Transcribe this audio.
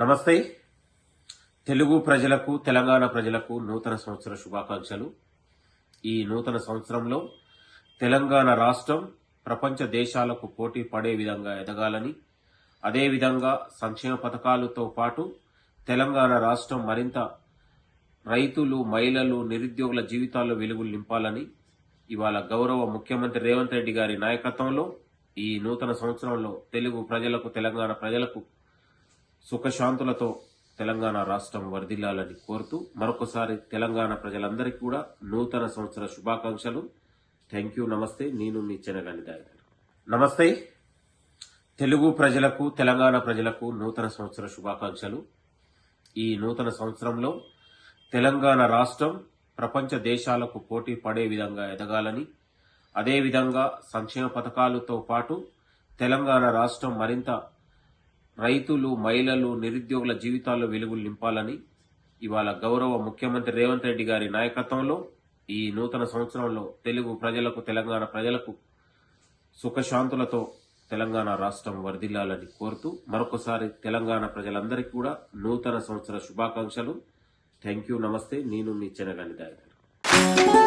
నమస్తే. తెలుగు ప్రజలకు, తెలంగాణ ప్రజలకు నూతన సంవత్సర శుభాకాంక్షలు. ఈ నూతన సంవత్సరంలో తెలంగాణ రాష్ట్రం ప్రపంచ దేశాలకు పోటీ పడే విధంగా ఎదగాలని, అదేవిధంగా సంక్షేమ పథకాలతో పాటు తెలంగాణ రాష్ట్రం మరింత రైతులు, మహిళలు, నిరుద్యోగుల జీవితాల్లో వెలుగులు నింపాలని ఇవాళ గౌరవ ముఖ్యమంత్రి రేవంత్ రెడ్డి గారి నాయకత్వంలో ఈ నూతన సంవత్సరంలో తెలుగు ప్రజలకు, తెలంగాణ ప్రజలకు సుఖశాంతులతో తెలంగాణ రాష్ట్రం వర్ధిల్లాలని కోరుతూ మరొకసారి తెలంగాణ ప్రజలందరికీ కూడా నూతన సంవత్సర శుభాకాంక్షలు. Thank you. నమస్తే. నేను మీ చెనగాని దయాకర్. నమస్తే. తెలుగు ప్రజలకు, తెలంగాణ ప్రజలకు నూతన సంవత్సర శుభాకాంక్షలు. ఈ నూతన సంవత్సరంలో తెలంగాణ రాష్ట్రం ప్రపంచ దేశాలకు పోటీ పడే విధంగా ఎదగాలని, అదేవిధంగా సంక్షేమ పథకాలతో పాటు తెలంగాణ రాష్ట్రం మరింత రైతులు, మహిళలు, నిరుద్యోగుల జీవితాల్లో వెలుగులు నింపాలని ఇవాళ గౌరవ ముఖ్యమంత్రి రేవంత్ రెడ్డి గారి నాయకత్వంలో ఈ నూతన సంవత్సరంలో తెలుగు ప్రజలకు, తెలంగాణ ప్రజలకు సుఖశాంతులతో తెలంగాణ రాష్ట్రం వర్ధిల్లాలని కోరుతూ మరొకసారి తెలంగాణ ప్రజలందరికీ కూడా నూతన సంవత్సర శుభాకాంక్షలు. Thank you. నమస్తే. నేను మీ చెనగాని దయాకర్.